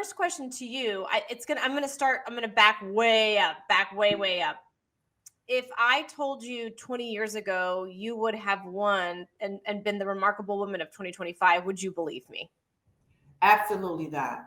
first question to you, I'm going to back way up, way up. If I told you 20 years ago you would have won and been the remarkable woman of 2025, would you believe me? Absolutely not.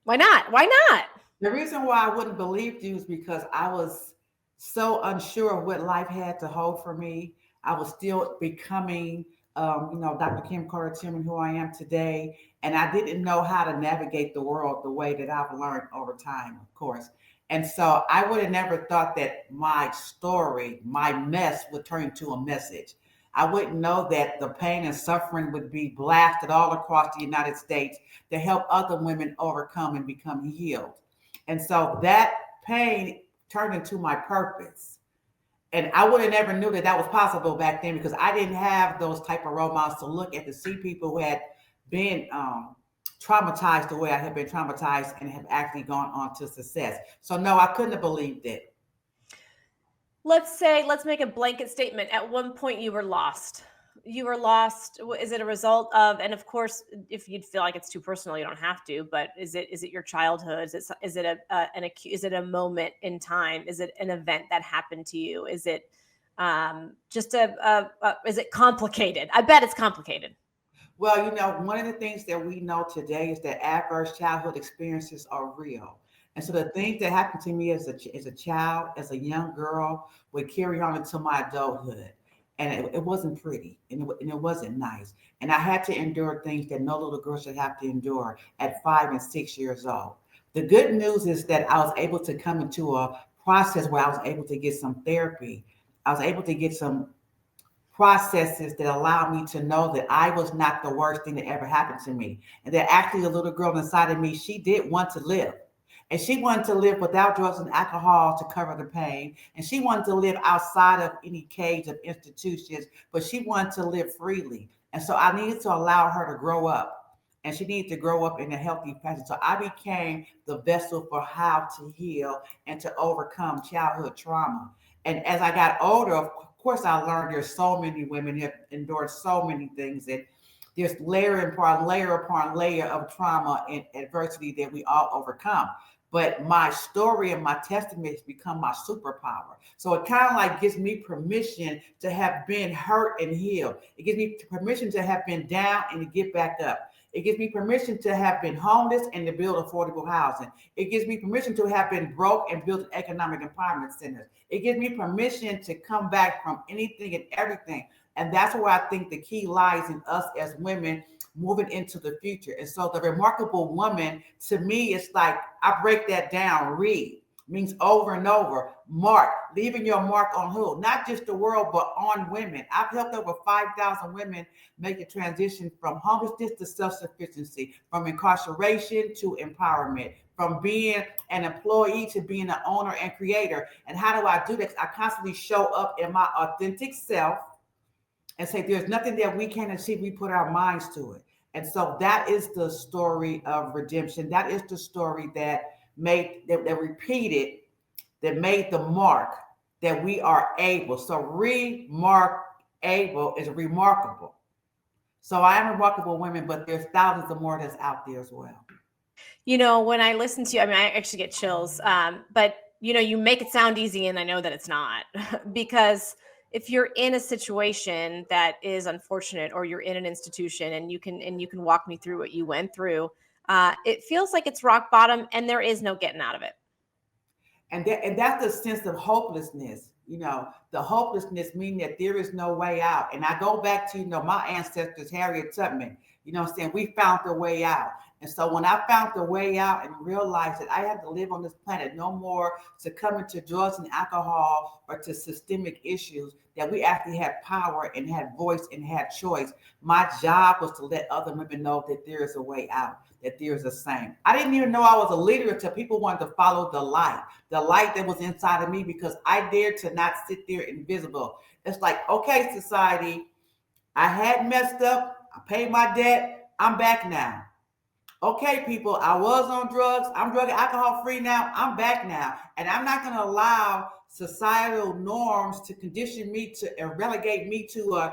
Why not? Why not? The reason why I wouldn't believe you is because I was so unsure of what life had to hold for me. I was still becoming, Dr. Kim Carter-Tillman, who I am today, and I didn't know how to navigate the world the way that I've learned over time, of course. And so I would have never thought that my story, my mess, would turn into a message. I wouldn't know that the pain and suffering would be blasted all across the United States to help other women overcome and become healed. And so that pain turned into my purpose. And I would have never knew that that was possible back then because I didn't have those type of role models to look at to see people who had been traumatized the way I had been traumatized and have actually gone on to success. So no, I couldn't have believed it. Let's make a blanket statement. At one point you were lost. You were lost. Is it a result of, and of course, if you'd feel like it's too personal, you don't have to, but is it your childhood? Is it a moment in time? Is it an event that happened to you? Is it just is it complicated? I bet it's complicated. Well, one of the things that we know today is that adverse childhood experiences are real. And so the things that happened to me as a child, as a young girl, would carry on into my adulthood. And it wasn't pretty and it wasn't nice. And I had to endure things that no little girl should have to endure at 5 and 6 years old. The good news is that I was able to come into a process where I was able to get some therapy. I was able to get some processes that allowed me to know that I was not the worst thing that ever happened to me. And that actually the little girl inside of me, she did want to live. And she wanted to live without drugs and alcohol to cover the pain. And she wanted to live outside of any cage of institutions, but she wanted to live freely. And so I needed to allow her to grow up. And she needed to grow up in a healthy fashion. So I became the vessel for how to heal and to overcome childhood trauma. And as I got older, of course, I learned there's so many women who have endured so many things that there's layer upon layer of trauma and adversity that we all overcome. But my story and my testimony has become my superpower. So it kind of like gives me permission to have been hurt and healed. It gives me permission to have been down and to get back up. It gives me permission to have been homeless and to build affordable housing. It gives me permission to have been broke and build economic empowerment centers. It gives me permission to come back from anything and everything. And that's where I think the key lies in us as women moving into the future. And so the remarkable woman, to me, it's like, I break that down. Read means over and over. Mark, leaving your mark on who? Not just the world, but on women. I've helped over 5,000 women make a transition from homelessness to self-sufficiency, from incarceration to empowerment, from being an employee to being an owner and creator. And how do I do this? I constantly show up in my authentic self and say, there's nothing that we can't achieve. We put our minds to it. And so that is the story of redemption. That is the story that repeated, that made the mark that we are able. So able is remarkable. So I am a remarkable woman, but there's thousands of more that's out there as well. When I listen to you, I mean, I actually get chills. But you make it sound easy, and I know that it's not because if you're in a situation that is unfortunate, or you're in an institution and you can walk me through what you went through, it feels like it's rock bottom and there is no getting out of it. And that's the sense of hopelessness. The hopelessness meaning that there is no way out. And I go back to, my ancestors, Harriet Tubman, saying we found the way out. And so when I found the way out and realized that I had to live on this planet no more succumbing to drugs and alcohol or to systemic issues, that we actually had power and had voice and had choice. My job was to let other women know that there is a way out, that there is a saying. I didn't even know I was a leader until people wanted to follow the light that was inside of me, because I dared to not sit there invisible. It's like, okay, society, I had messed up. I paid my debt. I'm back now. Okay, people, I was on drugs. I'm drug and alcohol free now. I'm back now. And I'm not going to allow societal norms to condition me to and relegate me to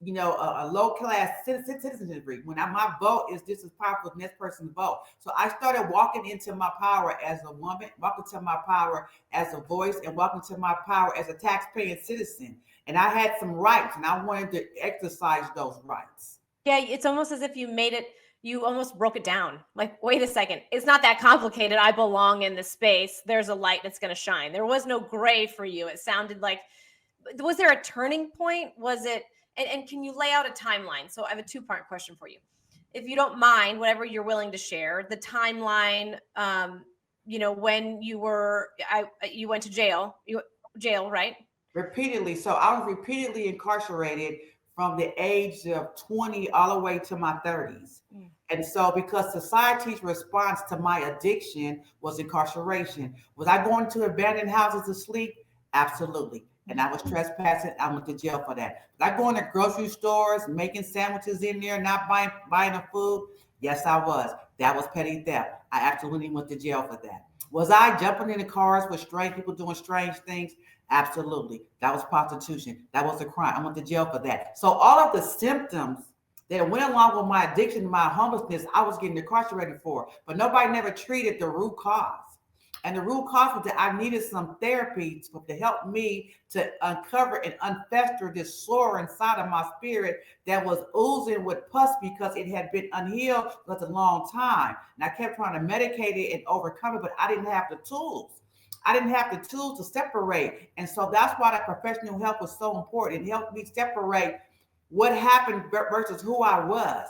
a low class citizenry. When my vote is just as powerful as the next person's vote. So I started walking into my power as a woman, walking to my power as a voice, and walking to my power as a tax-paying citizen. And I had some rights, and I wanted to exercise those rights. Yeah, it's almost as if you almost broke it down. Like, wait a second, it's not that complicated. I belong in this space. There's a light that's going to shine. There was no gray for you. It sounded like, was there a turning point? Was it, and can you lay out a timeline? So I have a two-part question for you. If you don't mind, whatever you're willing to share, the timeline, when you went to jail, right? Repeatedly. So I was repeatedly incarcerated from the age of 20 all the way to my 30s. And so, because society's response to my addiction was incarceration, was I going to abandoned houses to sleep? Absolutely. And I was trespassing. I went to jail for that. Was I going to grocery stores, making sandwiches in there, not buying the food? Yes, I was. That was petty theft. I absolutely went to jail for that. Was I jumping in the cars with strange people doing strange things? Absolutely. That was prostitution. That was a crime. I went to jail for that. So all of the symptoms that went along with my addiction, my homelessness, I was getting incarcerated for. But nobody never treated the root cause. And the root cause was that I needed some therapy to help me to uncover and unfester this sore inside of my spirit that was oozing with pus because it had been unhealed for a long time. And I kept trying to medicate it and overcome it, but I didn't have the tools. I didn't have the tools to separate. And so that's why that professional help was so important. It helped me separate what happened versus who I was.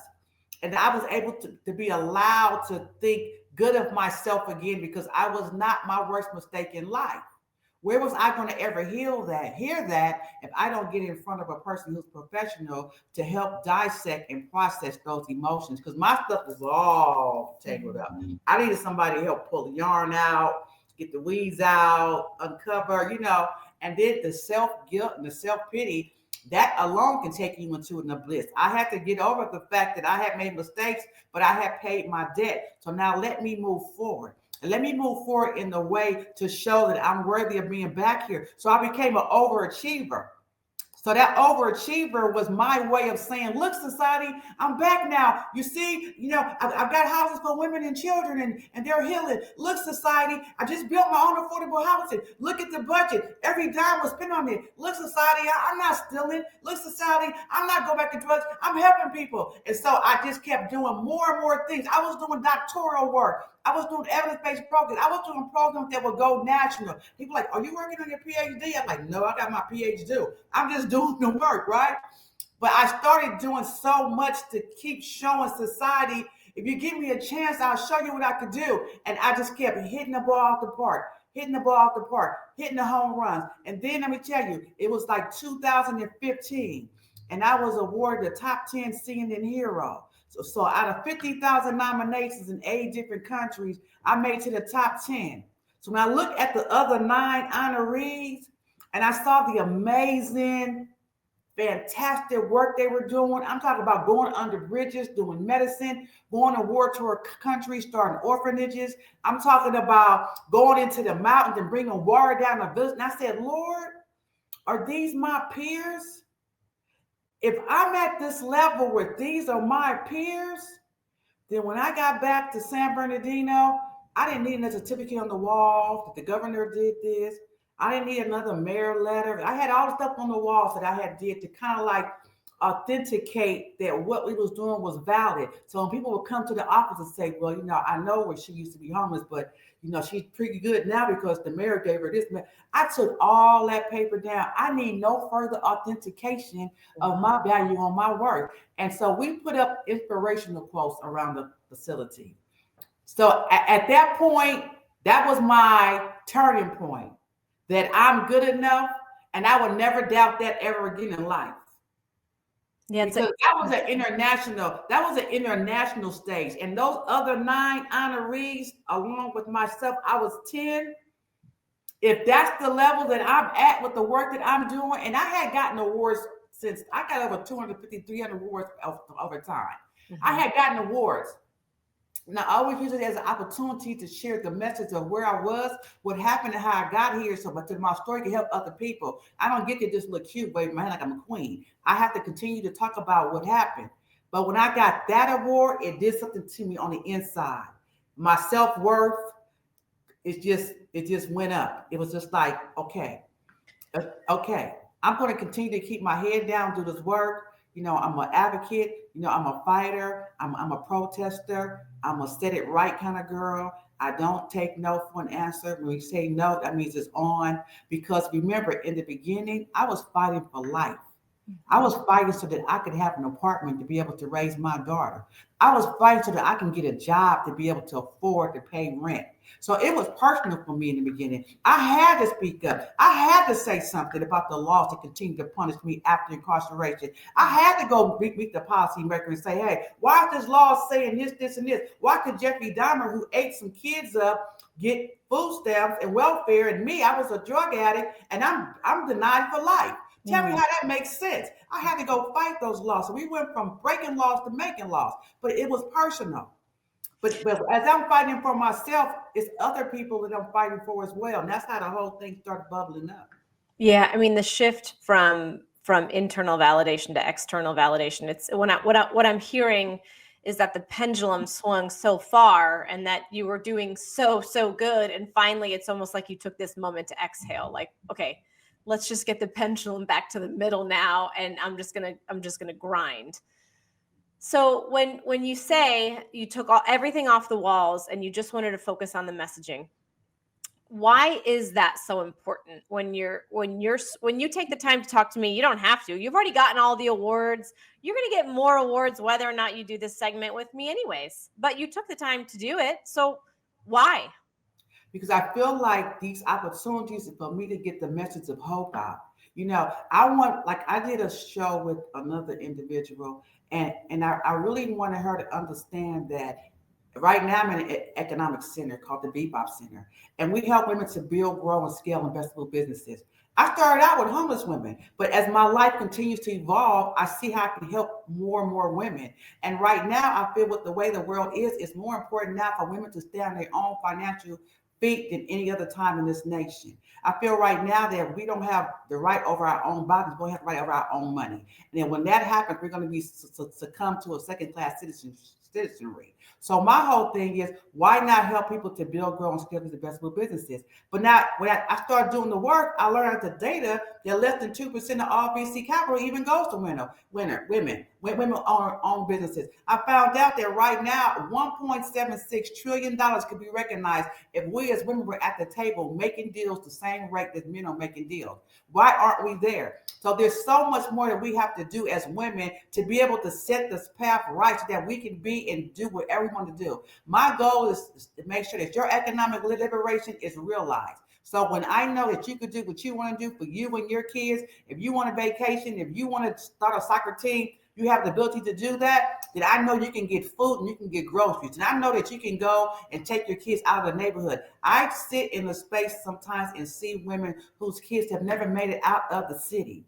And I was able to be allowed to think good of myself again because I was not my worst mistake in life. Where was I going to ever hear that, if I don't get in front of a person who's professional to help dissect and process those emotions? Because my stuff is all tangled up. I needed somebody to help pull the yarn out, get the weeds out, uncover, and then the self-guilt and the self-pity, that alone can take you into an abyss. I had to get over the fact that I had made mistakes, but I had paid my debt. So now let me move forward. And let me move forward in the way to show that I'm worthy of being back here. So I became an overachiever. So that overachiever was my way of saying, look, society, I'm back now. You see, I've got houses for women and children and they're healing. Look, society, I just built my own affordable housing. Look at the budget. Every dime was spent on it. Look, society, I'm not stealing. Look, society, I'm not going back to drugs. I'm helping people. And so I just kept doing more and more things. I was doing doctoral work. I was doing evidence-based programs. I was doing programs that would go national. People like, are you working on your PhD? I'm like, no, I got my PhD. I'm just doing the work, right? But I started doing so much to keep showing society, if you give me a chance, I'll show you what I could do. And I just kept hitting the ball out the park, hitting the home runs. And then let me tell you, it was like 2015, and I was awarded the top 10 CNN hero. So out of 50,000 nominations in 8 different countries, I made to the top 10. So when I look at the other 9 honorees and I saw the amazing, fantastic work they were doing, I'm talking about going under bridges, doing medicine, going to war torn countries, starting orphanages. I'm talking about going into the mountains and bringing water down the village. And I said, Lord, are these my peers? If I'm at this level where these are my peers, then when I got back to San Bernardino, I didn't need a certificate on the wall that the governor did this. I didn't need another mayor letter. I had all the stuff on the walls that I had did to kind of like authenticate that what we was doing was valid. So when people would come to the office and say, well, I know where she used to be homeless, but she's pretty good now because the mayor gave her this. I took all that paper down. I need no further authentication of my value on my work. And so we put up inspirational quotes around the facility. So at that point, that was my turning point, that I'm good enough, and I will never doubt that ever again in life. Yeah, because that was an international stage. And those other 9 honorees, along with myself, I was 10. If that's the level that I'm at with the work that I'm doing, and I had gotten awards since I got over 250, 300 awards over time. I had gotten awards. And I always use it as an opportunity to share the message of where I was, what happened, and how I got here. So, but to my story can help other people. I don't get to just look cute, wave my hand like I'm a queen. I have to continue to talk about what happened. But when I got that award, it did something to me on the inside. My self worth, it just went up. It was just like, okay, I'm going to continue to keep my head down, do this work. I'm an advocate. I'm a fighter. I'm a protester. I'm a set it right kind of girl. I don't take no for an answer. When we say no, that means it's on. Because remember, in the beginning, I was fighting for life. I was fighting so that I could have an apartment to be able to raise my daughter. I was fighting so that I can get a job to be able to afford to pay rent. So it was personal for me in the beginning. I had to speak up. I had to say something about the laws that continue to punish me after incarceration. I had to go meet the policymaker and say, hey, why is this law saying this, this, and this? Why could Jeffrey Dahmer, who ate some kids up, get food stamps and welfare, and me, I was a drug addict, and I'm denied for life? Tell me how that makes sense. I had to go fight those laws. So we went from breaking laws to making laws, but it was personal. But as I'm fighting for myself, it's other people that I'm fighting for as well. And that's how the whole thing started bubbling up. Yeah, I mean the shift from internal validation to external validation. It's what I'm hearing is that the pendulum swung so far and that you were doing so good, and finally it's almost like you took this moment to exhale, like, okay, let's just get the pendulum back to the middle now, and I'm just gonna grind. So when you say you took everything off the walls and you just wanted to focus on the messaging, why is that so important? When you take the time to talk to me, you don't have to. You've already gotten all the awards. You're going to get more awards whether or not you do this segment with me anyways. But you took the time to do it. So why? Because I feel like these opportunities for me to get the message of hope out. I want, like, I did a show with another individual, and I really wanted her to understand that right now I'm in an economic center called the Bebop Center, and we help women to build, grow, and scale investable businesses. I started out with homeless women, but as my life continues to evolve, I see how I can help more and more women. And right now, I feel with the way the world is, it's more important now for women to stand on their own financial feet than any other time in this nation. I feel right now that we don't have the right over our own bodies, we have the right over our own money. And then when that happens, we're going to be succumb to a second class citizenry. So my whole thing is, why not help people to build, grow, and scale these investable businesses? But now, when I started doing the work, I learned the data that less than 2% of all VC capital even goes to women own businesses. I found out that right now, $1.76 trillion could be recognized if we as women were at the table making deals the same rate that men are making deals. Why aren't we there? So there's so much more that we have to do as women to be able to set this path right so that we can be and do whatever we want to do. My goal is to make sure that your economic liberation is realized. So when I know that you could do what you want to do for you and your kids, if you want a vacation, if you want to start a soccer team, you have the ability to do that, then I know you can get food and you can get groceries. And I know that you can go and take your kids out of the neighborhood. I sit in the space sometimes and see women whose kids have never made it out of the city.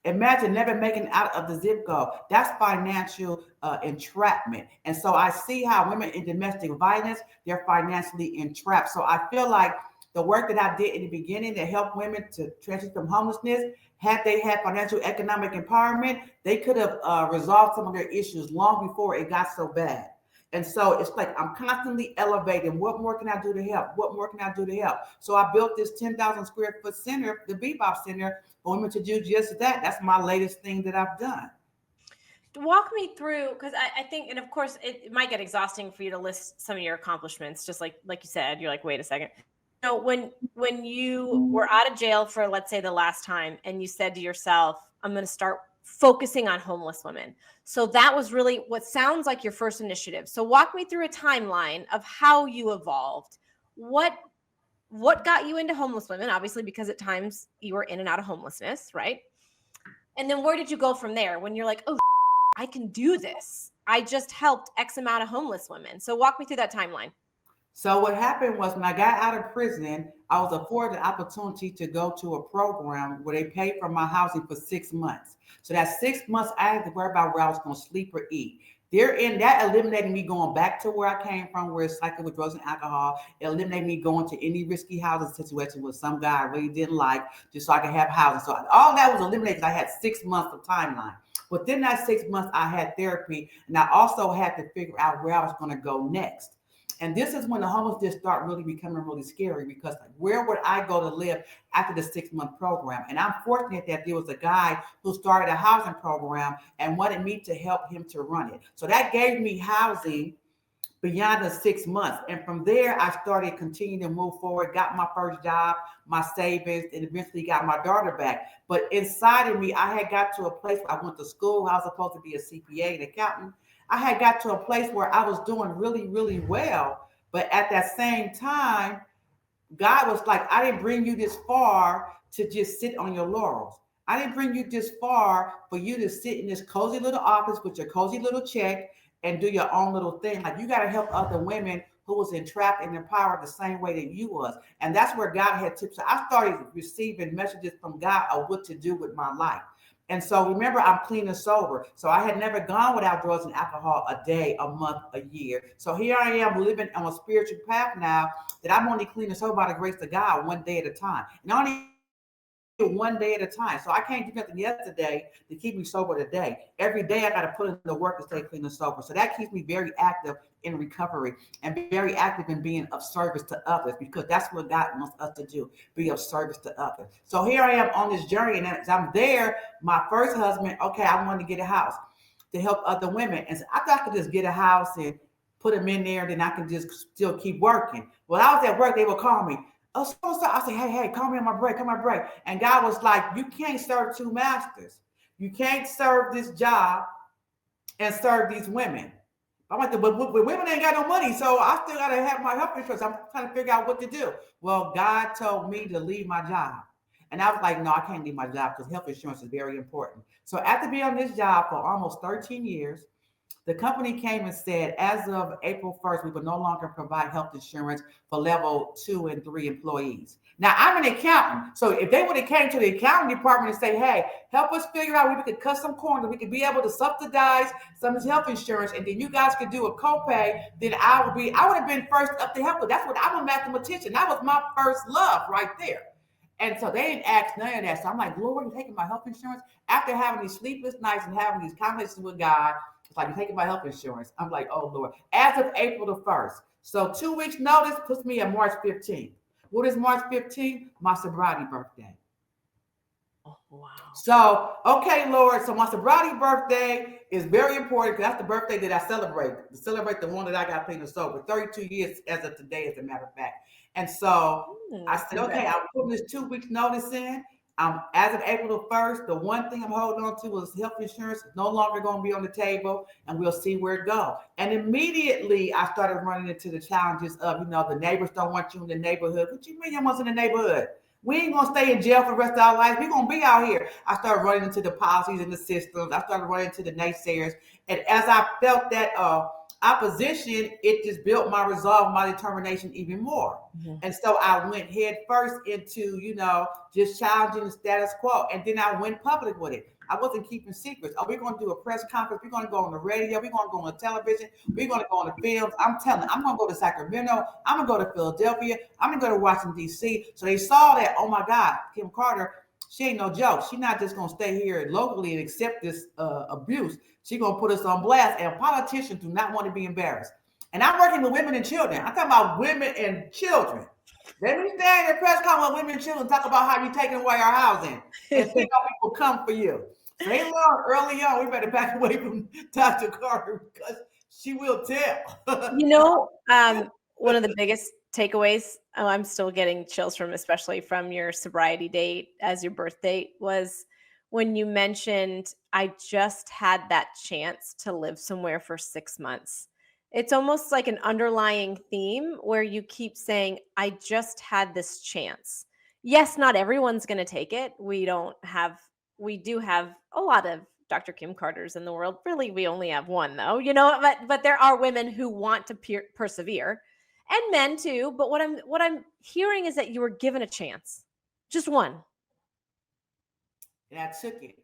Imagine never making it out of the zip code. That's financial entrapment. And so I see how women in domestic violence, they're financially entrapped. So I feel like the work that I did in the beginning that helped women to transition from homelessness, had they had financial economic empowerment, they could have resolved some of their issues long before it got so bad. And so it's like I'm constantly elevating. What more can I do to help? What more can I do to help? So I built this 10,000 square foot center, the Bebop Center, for women to do just that. That's my latest thing that I've done. Walk me through, because I think, and of course it might get exhausting for you to list some of your accomplishments, just like you said. You're like, wait a second. So when you were out of jail for, let's say, the last time, and you said to yourself, I'm going to start focusing on homeless women. So that was really what sounds like your first initiative. So walk me through a timeline of how you evolved. What got you into homeless women? Obviously, because at times you were in and out of homelessness, right? And then where did you go from there when you're like, oh, I can do this? I just helped X amount of homeless women. So walk me through that timeline. So what happened was when I got out of prison, I was afforded the opportunity to go to a program where they paid for my housing for 6 months. So that 6 months, I had to worry about where I was going to sleep or eat. They're in that eliminating me going back to where I came from, where it's cycle with drugs and alcohol. It eliminated me going to any risky housing situation with some guy I really didn't like, just so I could have housing. So all that was eliminated. I had 6 months of timeline. Within that 6 months, I had therapy, and I also had to figure out where I was going to go next. And this is when the homelessness start really becoming really scary, because like, where would I go to live after the 6 month program? And I'm fortunate that there was a guy who started a housing program and wanted me to help him to run it. So that gave me housing beyond the 6 months. And from there, I started continuing to move forward, got my first job, my savings, and eventually got my daughter back. But inside of me, I had got to a place where I went to school. I was supposed to be a CPA, an accountant. I had got to a place where I was doing really, really well. But at that same time, God was like, I didn't bring you this far to just sit on your laurels. I didn't bring you this far for you to sit in this cozy little office with your cozy little check and do your own little thing. Like, you got to help other women who was entrapped and empowered the same way that you was. And that's where God had tips. So I started receiving messages from God of what to do with my life. And so remember, I'm clean and sober. So I had never gone without drugs and alcohol a day, a month, a year. So here I am living on a spiritual path now that I'm only clean and sober by the grace of God, one day at a time. And only one day at a time. So I can't do nothing yesterday to keep me sober today. Every day I got to put in the work to stay clean and sober. So that keeps me very active in recovery and very active in being of service to others, because that's what God wants us to do, be of service to others. So here I am on this journey, and as I'm there, my first husband, okay, I wanted to get a house to help other women. And so I thought I could just get a house and put them in there, and then I could just still keep working. Well, I was at work, they would call me. Oh, so I say, hey, call me on my break, come on my break. And God was like, you can't serve two masters. You can't serve this job and serve these women. I'm like, but women ain't got no money, so I still gotta have my health insurance. I'm trying to figure out what to do. Well, God told me to leave my job. And I was like, no, I can't leave my job because health insurance is very important. So after being on this job for almost 13 years, the company came and said, as of April 1st, we will no longer provide health insurance for level 2 and 3 employees. Now, I'm an accountant. So if they would have came to the accounting department and say, hey, help us figure out we could cut some corners, we could be able to subsidize some of this health insurance, and then you guys could do a copay, then I would have been first up to help. That's what I'm a mathematician. That was my first love right there. And so they didn't ask none of that. So I'm like, Lord, you're taking my health insurance? After having these sleepless nights and having these conversations with God, it's like, you're taking my health insurance. I'm like, oh, Lord. As of April the 1st. So 2 weeks notice puts me at March 15th. What is March 15th? My sobriety birthday. Oh, wow. So, okay, Lord. So my sobriety birthday is very important because that's the birthday that I celebrate the one that I got clean and sober. 32 years as of today, as a matter of fact. And so I said, okay, I'm putting this 2 weeks notice in. As of April the 1st, the one thing I'm holding on to is health insurance. It's no longer going to be on the table, and we'll see where it goes. And immediately I started running into the challenges of, the neighbors don't want you in the neighborhood. What you mean you want us in the neighborhood? We ain't gonna stay in jail for the rest of our lives. We're gonna be out here. I started running into the policies and the systems. I started running into the naysayers. And as I felt that opposition, it just built my resolve, my determination even more. Mm-hmm. And so I went head first into, just challenging the status quo. And then I went public with it. I wasn't keeping secrets. Oh, we're going to do a press conference. We're going to go on the radio. We're going to go on the television. We're going to go on the films. I'm telling you, I'm going to go to Sacramento. I'm going to go to Philadelphia. I'm going to go to Washington, D.C. So they saw that, oh, my God, Kim Carter, she ain't no joke. She's not just going to stay here locally and accept this abuse. She's going to put us on blast. And politicians do not want to be embarrassed. And I'm working with women and children. I'm talking about women and children. Let me stand in a press conference with women and children, talk about how you're taking away our housing and see how people come for you. So they learned early on, we better back away from Dr. Carter because she will tell. One of the biggest takeaways, I'm still getting chills from, especially from your sobriety date as your birth date, was when you mentioned, I just had that chance to live somewhere for 6 months. It's almost like an underlying theme where you keep saying, I just had this chance. Yes, not everyone's going to take it. We do have a lot of Dr. Kim Carters in the world. Really, we only have one though, but there are women who want to persevere, and men too. But what I'm hearing is that you were given a chance, just one. And I took it.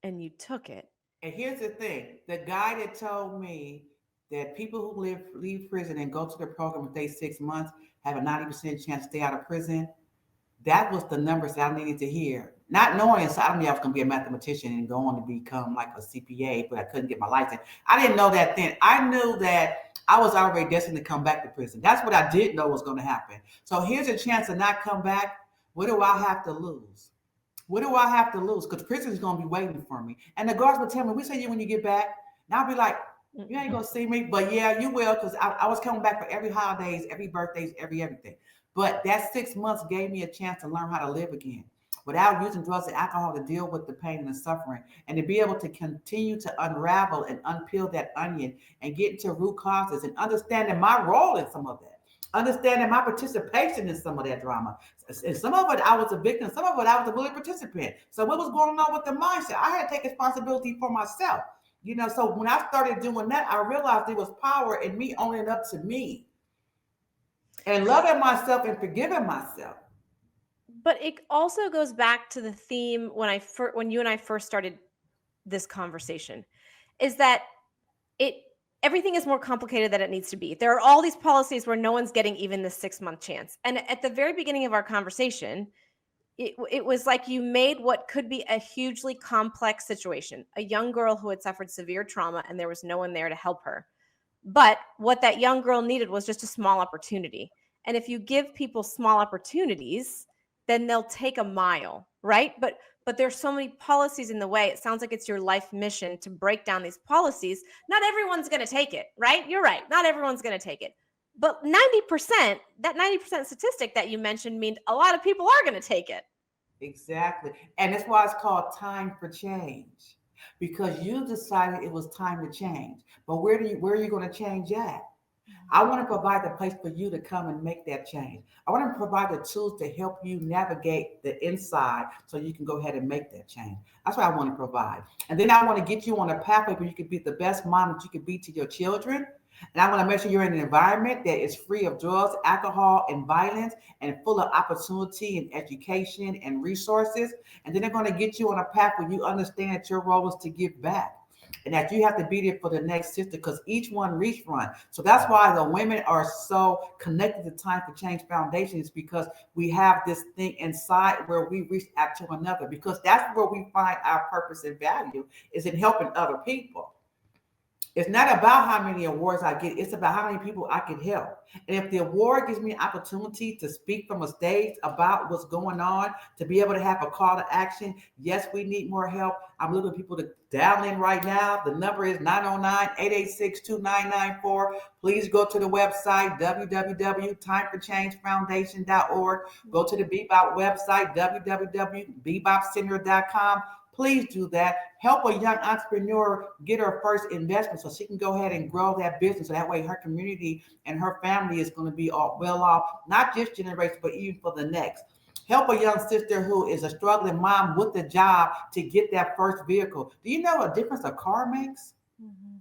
And you took it. And here's the thing: the guy that told me that people who leave prison and go to the program if they 6 months have a 90% chance to stay out of prison. That was the numbers that I needed to hear. Not knowing inside of me I was going to be a mathematician and go on to become like a CPA, but I couldn't get my license. I didn't know that then. I knew that I was already destined to come back to prison. That's what I did know was going to happen. So here's a chance to not come back. What do I have to lose? What do I have to lose? Because prison is going to be waiting for me. And the guards would tell me, we say you when you get back. And I'll be like, you ain't going to see me. But yeah, you will, because I was coming back for every holidays, every birthdays, every everything. But that 6 months gave me a chance to learn how to live again without using drugs and alcohol to deal with the pain and the suffering, and to be able to continue to unravel and unpeel that onion and get into root causes and understanding my role in some of that, understanding my participation in some of that drama. And some of it I was a victim, some of it I was a willing participant. So what was going on with the mindset? I had to take responsibility for myself. So when I started doing that, I realized there was power in me owning up to me and loving myself and forgiving myself. But it also goes back to the theme when you and I first started this conversation, is that it everything is more complicated than it needs to be. There are all these policies where no one's getting even the 6 month chance. And at the very beginning of our conversation, it was like you made what could be a hugely complex situation, a young girl who had suffered severe trauma and there was no one there to help her. But what that young girl needed was just a small opportunity. And if you give people small opportunities, then they'll take a mile, right? But there's so many policies in the way. It sounds like it's your life mission to break down these policies. Not everyone's going to take it, right? You're right. Not everyone's going to take it. But 90%, that 90% statistic that you mentioned means a lot of people are going to take it. Exactly. And that's why it's called time for change. Because you decided it was time to change. But where are you going to change at? I want to provide the place for you to come and make that change. I want to provide the tools to help you navigate the inside so you can go ahead and make that change. That's what I want to provide. And then I want to get you on a pathway where you can be the best mom that you can be to your children. And I want to make sure you're in an environment that is free of drugs, alcohol, and violence, and full of opportunity and education and resources. And then they're going to get you on a path where you understand that your role is to give back and that you have to be there for the next sister because each one reach run. So that's why the women are so connected to Time for Change Foundation, is because we have this thing inside where we reach out to another, because that's where we find our purpose and value, is in helping other people. It's not about how many awards I get. It's about how many people I can help. And if the award gives me an opportunity to speak from a stage about what's going on, to be able to have a call to action, yes, we need more help. I'm looking for people to dial in right now. The number is 909-886-2994. Please go to the website, www.timeforchangefoundation.org. Go to the Bebop website, www.bebopcenter.com. Please do that. Help a young entrepreneur get her first investment so she can go ahead and grow that business. So that way her community and her family is going to be all well off, not just generation, but even for the next. Help a young sister who is a struggling mom with a job to get that first vehicle. Do you know what difference a car makes? Mm-hmm.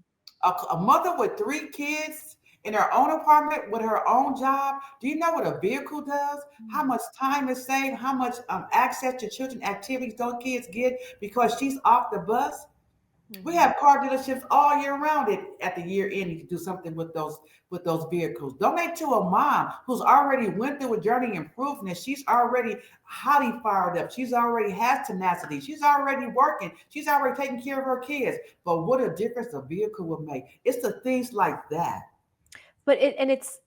A mother with 3 kids in her own apartment with her own job. Do you know what a vehicle does? How much time is saved? How much access to children activities those kids get because she's off the bus? We have car dealerships all year round at the year end. You can do something with those vehicles. Donate to a mom who's already went through a journey improving it. She's already highly fired up. She's already has tenacity. She's already working. She's already taking care of her kids. But what a difference a vehicle will make. It's the things like that. But it's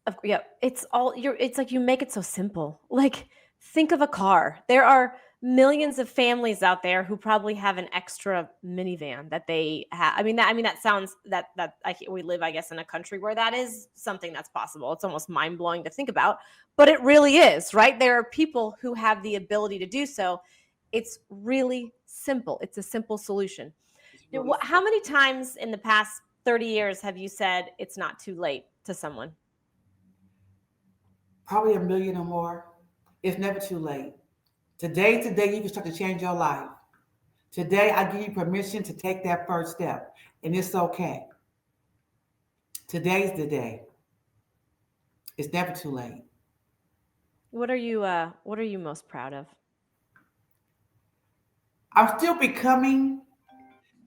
like you make it so simple. Like, think of a car. There are millions of families out there who probably have an extra minivan that they have. That sounds we live, I guess, in a country where that is something that's possible. It's almost mind blowing to think about, but it really is, right? There are people who have the ability to do so. It's really simple. It's a simple solution. Really, how many times in the past 30 years have you said it's not too late to someone? Probably a million or more. It's never too late. Today, you can start to change your life. Today, I give you permission to take that first step, and it's okay. Today's the day. It's never too late. What are you most proud of? I'm still becoming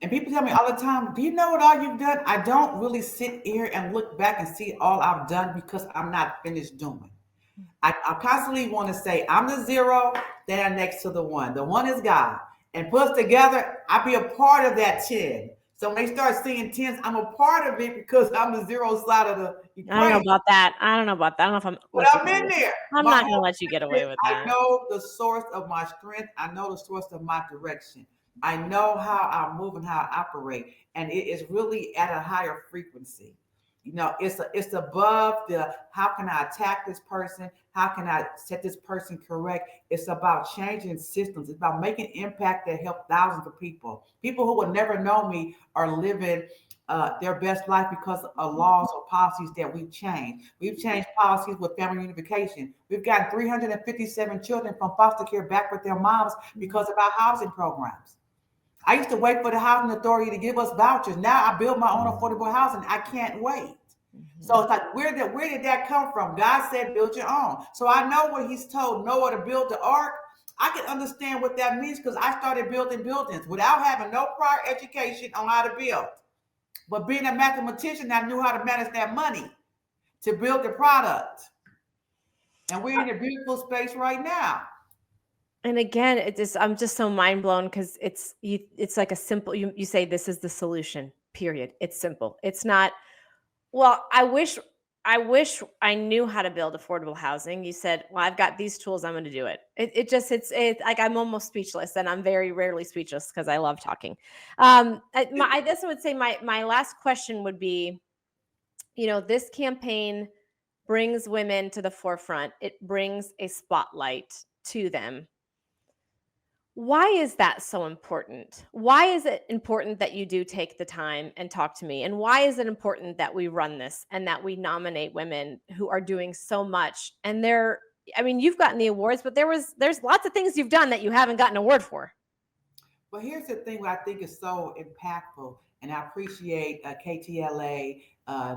And people tell me all the time, do you know what all you've done? I don't really sit here and look back and see all I've done because I'm not finished doing. I constantly want to say, I'm the zero, then I'm next to the one. The one is God. And put us together, I be a part of that 10. So when they start seeing tens, I'm a part of it because I'm the zero side of the I don't know equation. about that. I don't know about that. I don't know if I'm But let you I'm get in away. there. I'm My not gonna whole let you get is away with I that. know the source of my strength. I know the source of my direction. I know how I move and how I operate. And it is really at a higher frequency. It's above the how can I attack this person? How can I set this person correct? It's about changing systems. It's about making impact that help thousands of people. People who would never know me are living their best life because of laws or policies that we've changed. We've changed policies with family unification. We've got 357 children from foster care back with their moms because of our housing programs. I used to wait for the housing authority to give us vouchers. Now I build my own affordable housing. I can't wait. So it's like, where did that come from? God said, build your own. So I know when he's told Noah to build the ark, I can understand what that means because I started building buildings without having no prior education on how to build. But being a mathematician, I knew how to manage that money to build the product. And we're in a beautiful space right now. And again, I'm just so mind blown because it's like a simple you say this is the solution, period. It's simple. It's not, well, I wish I knew how to build affordable housing. You said, well, I've got these tools, I'm gonna do it. It's like I'm almost speechless, and I'm very rarely speechless because I love talking. I guess I would say my last question would be, this campaign brings women to the forefront. It brings a spotlight to them. Why is that so important? Why is it important that you do take the time and talk to me? And why is it important that we run this and that we nominate women who are doing so much? And you've gotten the awards, but there's lots of things you've done that you haven't gotten an award for. But here's the thing what I think is so impactful, and I appreciate KTLA,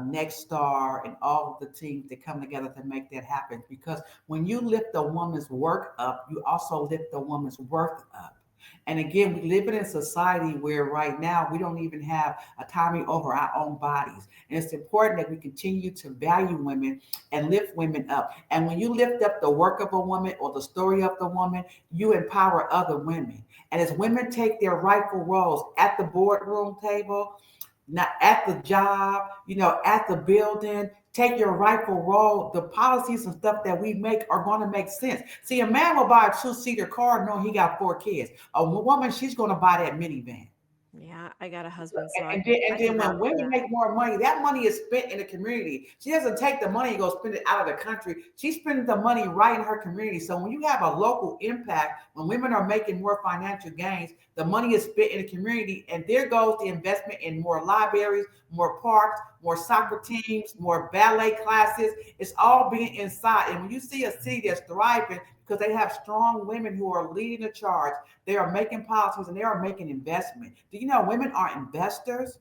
Next Star, and all of the teams that come together to make that happen. Because when you lift a woman's work up, you also lift a woman's worth up. And again, we live in a society where right now we don't even have autonomy over our own bodies. And it's important that we continue to value women and lift women up. And when you lift up the work of a woman or the story of the woman, you empower other women. And as women take their rightful roles at the boardroom table, not at the job, at the building, take your rightful role. The policies and stuff that we make are going to make sense. See, a man will buy a two-seater car knowing he got 4 kids. A woman, she's going to buy that minivan. Yeah, I got a husband, so And I can then vouch when for women that. make more money, that money is spent in the community. She doesn't take the money and go spend it out of the country. She's spending the money right in her community. So when you have a local impact, when women are making more financial gains, the money is spent in the community, and there goes the investment in more libraries, more parks, more soccer teams, more ballet classes. It's all being inside. And when you see a city that's thriving because they have strong women who are leading the charge, they are making policies and they are making investment. Do you know women are investors?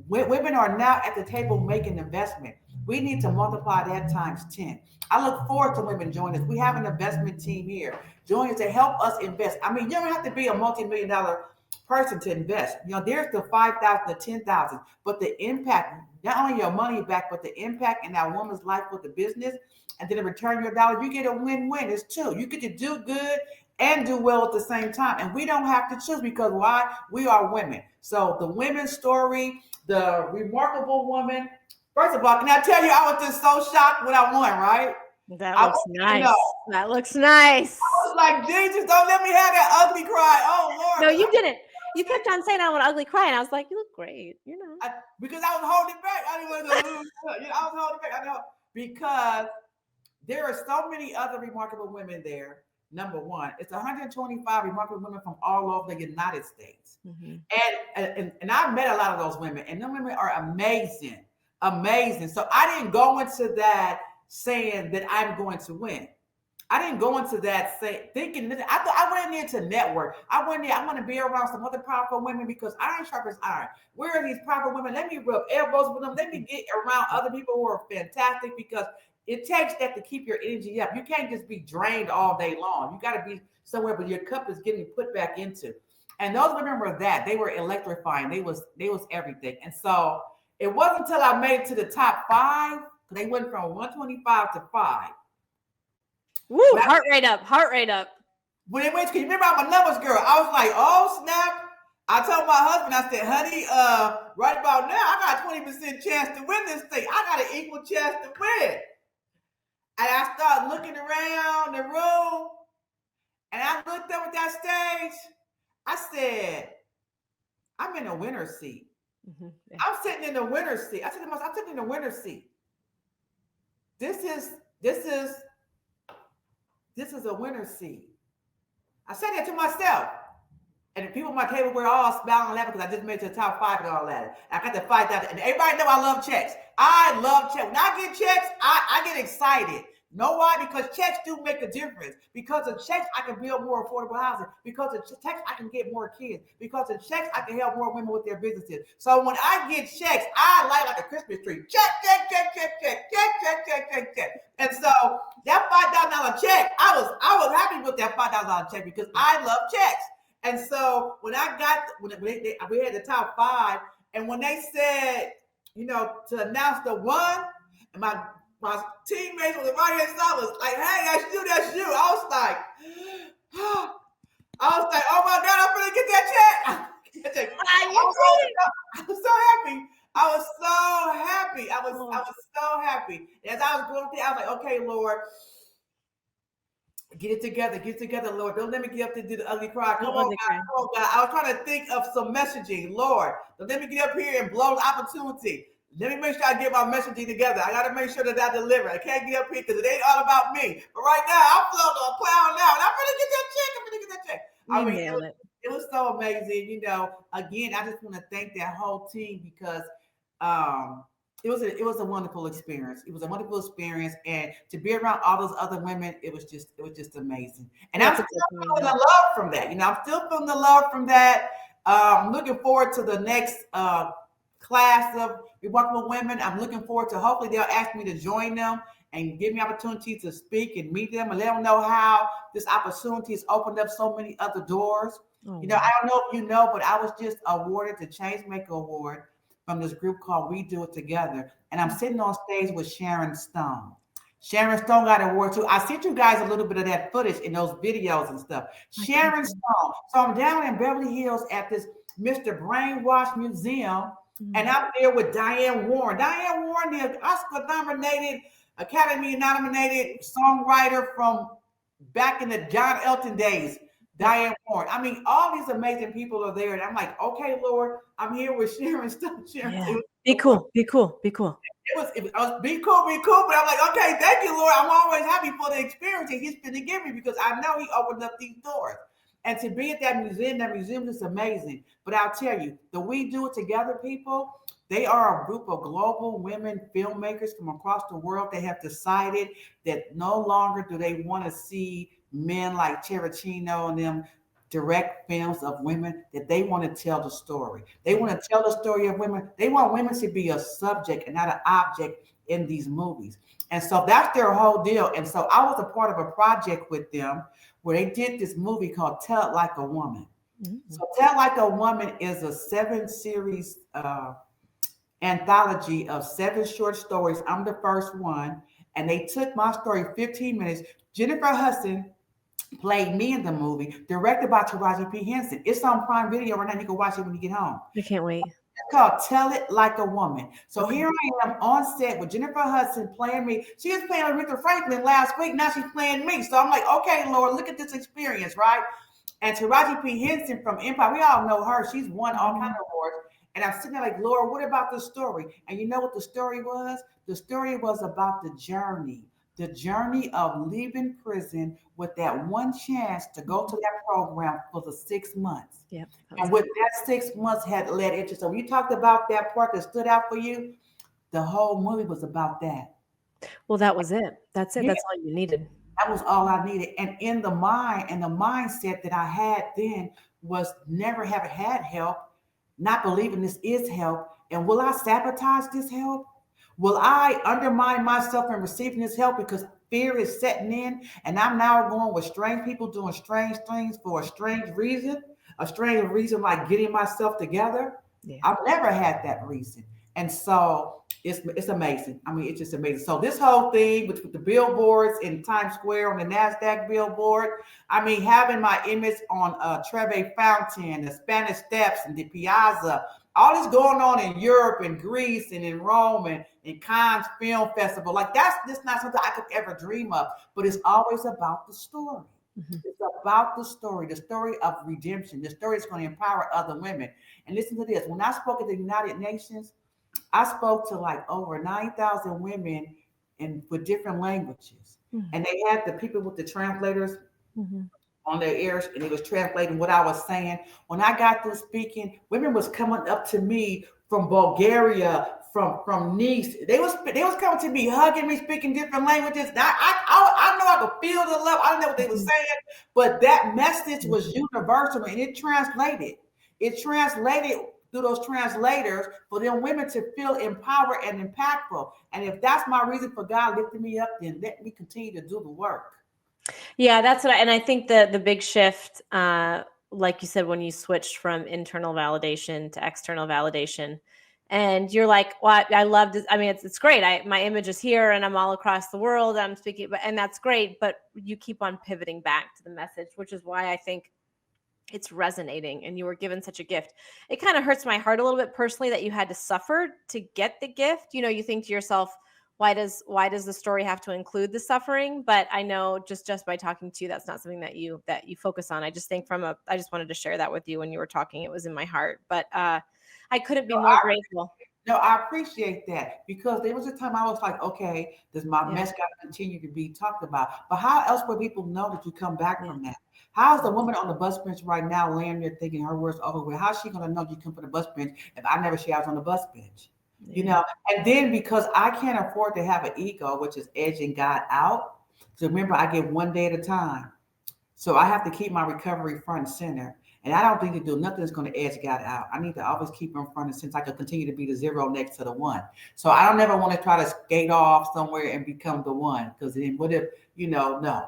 Women are now at the table making investment. We need to multiply that times 10. I look forward to women joining us. We have an investment team here. Join us to help us invest. I mean, you don't have to be a multi-million dollar person to invest. There's the 5,000 to 10,000, but the impact, not only your money back, but the impact in that woman's life with the business, and then in return your dollar, you get a win-win. It's two. You get to do good and do well at the same time. And we don't have to choose because why? We are women. So the women's story, the remarkable woman. First of all, can I tell you, I was just so shocked when I won, right? That I looks want you to know. nice. That looks nice. I was like, Jesus, don't let me have that ugly cry. Oh, No, Lord. you didn't. You kept on saying I want ugly cry, and I was like, you look great. Because I was holding it back. I didn't want to I was holding it back. I know. Because there are so many other remarkable women there. Number one, it's 125 remarkable women from all over the United States. Mm-hmm. And I've met a lot of those women, and those women are amazing, amazing. So I didn't go into that saying that I'm going to win. I didn't go into that thinking that I went in there to network. I went there, I want to be around some other powerful women because iron sharpens iron. Where are these powerful women? Let me rub elbows with them. Let me get around other people who are fantastic because it takes that to keep your energy up. You can't just be drained all day long. You got to be somewhere where your cup is getting put back into. And those women were that. They were electrifying. They was everything. And so it wasn't until I made it to the top 5, they went from 125 to 5. Woo, heart rate up, heart rate up. When it went, can you remember I'm a numbers girl? I was like, oh snap. I told my husband, I said, honey, right about now, I got a 20% chance to win this thing. I got an equal chance to win. And I started looking around the room, and I looked up at that stage. I said, I'm in a winner's seat. Mm-hmm. Yeah. I'm sitting in the winner's seat. I said to myself, I'm sitting in the winner's seat. This is a winner's seat. I said that to myself. And the people at my table were all smiling and laughing because I just made it to the top 5 and all that. I got to fight that. And everybody know I love checks. I love checks. When I get checks, I get excited. Know why? Because checks do make a difference. Because of checks, I can build more affordable housing. Because of checks, I can get more kids. Because of checks, I can help more women with their businesses. So when I get checks, I like a Christmas tree. Check, check, check, check, check, check, check, check, check, check. And so that $5,000 check, I was happy with that $5,000 check because I love checks. And so when I got, we had the top 5, and when they said, to announce the one, and my teammates on the right hand side was like, hey, that's you. I was like, oh my God, I'm gonna get that check. I was so happy. I was so happy. As I was going through, I was like, okay, Lord, get it together, Lord. Don't let me get up to do the ugly cry. Come on, God. I was trying to think of some messaging. Lord, don't let me get up here and blow the opportunity. Let me make sure I get my messaging together. I got to make sure that I deliver. I can't get up here because it ain't all about me. But right now, I'm plowing out. And I'm going to get that check. I mean, it was so amazing. Again, I just want to thank that whole team because it was a wonderful experience. It was a wonderful experience, and to be around all those other women, it was just amazing. And I'm still feeling the love from that. I'm still feeling the love from that. Looking forward to the next class of Remarkable Women. I'm looking forward to hopefully they'll ask me to join them and give me opportunity to speak and meet them and let them know how this opportunity has opened up so many other doors. Oh, I don't know if you know, but I was just awarded the Changemaker Award from this group called We Do It Together. And I'm sitting on stage with Sharon Stone. Sharon Stone got an award too. I sent you guys a little bit of that footage in those videos and stuff. Sharon Stone. So I'm down in Beverly Hills at this Mr. Brainwash Museum. And I'm there with Diane Warren. Diane Warren, the Oscar-nominated, Academy-nominated songwriter from back in the John Elton days. Diane Warren. I mean, all these amazing people are there. And I'm like, okay, Lord, I'm here with Sharon Stone. Yeah. Be cool. It was be cool. But I'm like, okay, thank you, Lord. I'm always happy for the experience that he's going to give me because I know he opened up these doors. And to be at that museum is amazing. But I'll tell you, the We Do It Together people, they are a group of global women filmmakers from across the world. They have decided that no longer do they want to see men like Tarantino and them direct films of women, that they want to tell the story. They want to tell the story of women. They want women to be a subject and not an object in these movies. And so that's their whole deal. And so I was a part of a project with them where they did this movie called Tell It Like a Woman. Mm-hmm. So Tell It Like a Woman is a 7-series anthology of 7 short stories. I'm the first one. And they took my story 15 minutes. Jennifer Hudson played me in the movie, directed by Taraji P. Henson. It's on Prime Video right now. You can watch it when you get home. I can't wait. It's called Tell It Like a Woman. So here I am on set with Jennifer Hudson playing me. She was playing Aretha Franklin last week. Now she's playing me. So I'm like, okay, Lord, look at this experience, right? And Taraji P. Henson from Empire, we all know her. She's won all kinds of awards. And I'm sitting there like, Lord, what about the story? And you know what the story was? The story was about the journey of leaving prison with that one chance to go to that program for the 6 months. Yep. And with that 6 months had led into. So when you talked about that part that stood out for you, the whole movie was about that. Well, that was it. That's it. Yeah. That's all you needed. That was all I needed. And in the mind and the mindset that I had then was never have had help, not believing this is help. And will I sabotage this help? Will I undermine myself in receiving this help because fear is setting in and I'm now going with strange people doing strange things for a strange reason? a strange reason like getting myself together. Yeah. I've never had that reason. And so it's amazing. I mean, it's just amazing. So this whole thing with the billboards in Times Square on the NASDAQ billboard, I mean, having my image on Trevi Fountain, the Spanish Steps, and the Piazza, all this going on in Europe and Greece and in Rome and in Cannes Film Festival, like that's just not something I could ever dream of. But it's always about the story. It's about the story of redemption. The story is going to empower other women. And listen to this. When I spoke at the United Nations, I spoke to like over 9,000 women with different languages. And they had the people with the translators on their ears, and it was translating what I was saying. When I got through speaking, women was coming up to me from Bulgaria, from Nice. They was coming to me, hugging me, speaking different languages. I know I could feel the love. I don't know what they were saying, but that message was universal, and it translated. It translated through those translators for them women to feel empowered and impactful. And if that's my reason for God lifting me up, then let me continue to do the work. Yeah, that's what and I think the big shift, like you said, when you switched from internal validation to external validation, and you're like, well, I love this. I mean, it's great. My image is here and I'm all across the world. I'm speaking, and that's great. But you keep on pivoting back to the message, which is why I think it's resonating and you were given such a gift. It kind of hurts my heart a little bit personally that you had to suffer to get the gift. You know, you think to yourself, why does the story have to include the suffering? But I know just by talking to you, that's not something that you focus on. I just think I just wanted to share that with you when you were talking. It was in my heart, but I couldn't be more grateful. No, I appreciate that, because there was a time I was like, okay, does my mess got to continue to be talked about? But how else would people know that you come back from that? How is the woman on the bus bench right now laying there thinking her words over with? How's she going to know you come from the bus bench if I never say I was on the bus bench? You know, and then because I can't afford to have an ego, which is edging God out. So remember, I get one day at a time. So I have to keep my recovery front and center. And I don't think to do nothing that's going to edge God out. I need to always keep him front and center. I can continue to be the zero next to the one. So I don't ever want to try to skate off somewhere and become the one. Because then what if, no.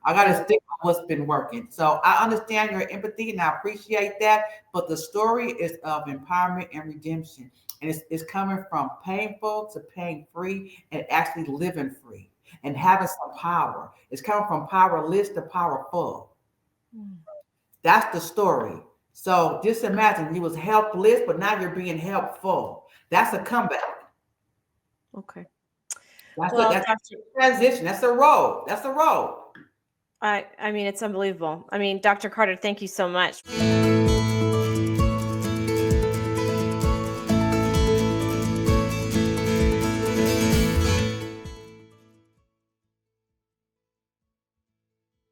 I got to stick with what's been working. So I understand your empathy and I appreciate that. But the story is of empowerment and redemption. And it's coming from painful to pain free and actually living free and having some power. It's coming from powerless to powerful. That's the story. So just imagine you was helpless, but now you're being helpful. That's a comeback. Okay. That's a transition. That's a road. That's a road. I mean, it's unbelievable. I mean, Dr. Carter, thank you so much.